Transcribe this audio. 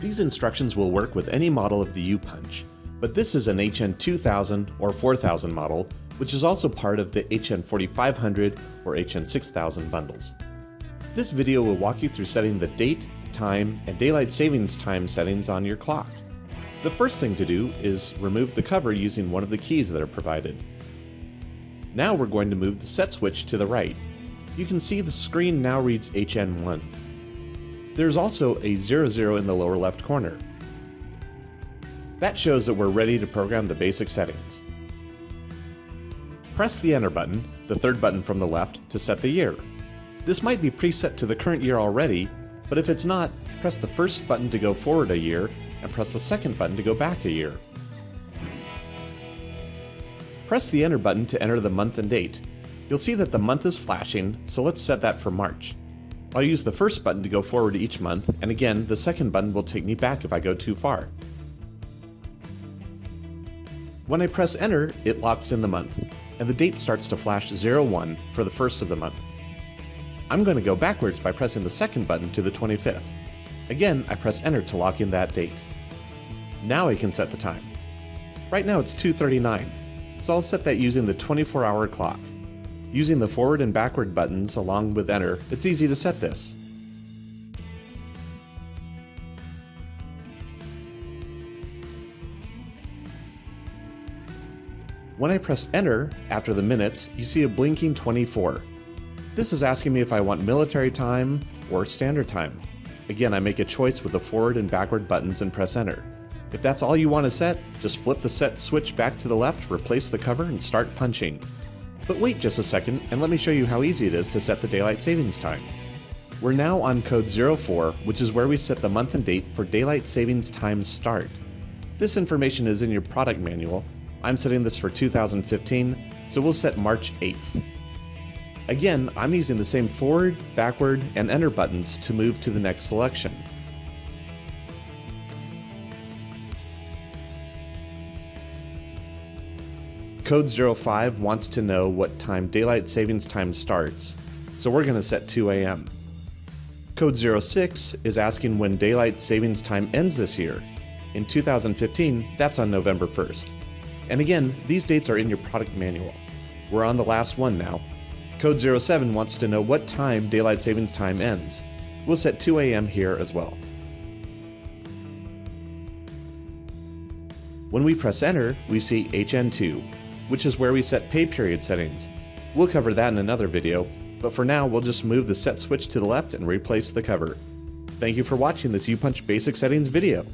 These instructions will work with any model of the uPunch, but this is an HN2000 or 4000 model, which is also part of the HN4500 or HN6000 bundles. This video will walk you through setting the date, time, and daylight savings time settings on your clock. The first thing to do is remove the cover using one of the keys that are provided. Now we're going to move the set switch to the right. You can see the screen now reads HN1. There's also a 00 in the lower left corner. That shows that we're ready to program the basic settings. Press the Enter button, the third button from the left, to set the year. This might be preset to the current year already, but if it's not, press the first button to go forward a year and press the second button to go back a year. Press the Enter button to enter the month and date. You'll see that the month is flashing, so let's set that for March. I'll use the first button to go forward each month, and again, the second button will take me back if I go too far. When I press Enter, it locks in the month, and the date starts to flash 01 for the first of the month. I'm going to go backwards by pressing the second button to the 25th. Again, I press Enter to lock in that date. Now I can set the time. Right now it's 2:39, so I'll set that using the 24-hour clock. Using the forward and backward buttons along with Enter, it's easy to set this. When I press Enter after the minutes, you see a blinking 24. This is asking me if I want military time or standard time. Again, I make a choice with the forward and backward buttons and press Enter. If that's all you want to set, just flip the set switch back to the left, replace the cover, and start punching. But wait just a second and let me show you how easy it is to set the daylight savings time. We're now on code 04, which is where we set the month and date for daylight savings time start. This information is in your product manual. I'm setting this for 2015, so we'll set March 8th. Again, I'm using the same forward, backward, and Enter buttons to move to the next selection. Code 05 wants to know what time daylight savings time starts, so we're going to set 2 a.m. Code 06 is asking when daylight savings time ends this year. In 2015, that's on November 1st. And again, these dates are in your product manual. We're on the last one now. Code 07 wants to know what time daylight savings time ends. We'll set 2 a.m. here as well. When we press Enter, we see HN2, which is where we set pay period settings. We'll cover that in another video, but for now we'll just move the set switch to the left and replace the cover. Thank you for watching this uPunch Basic Settings video.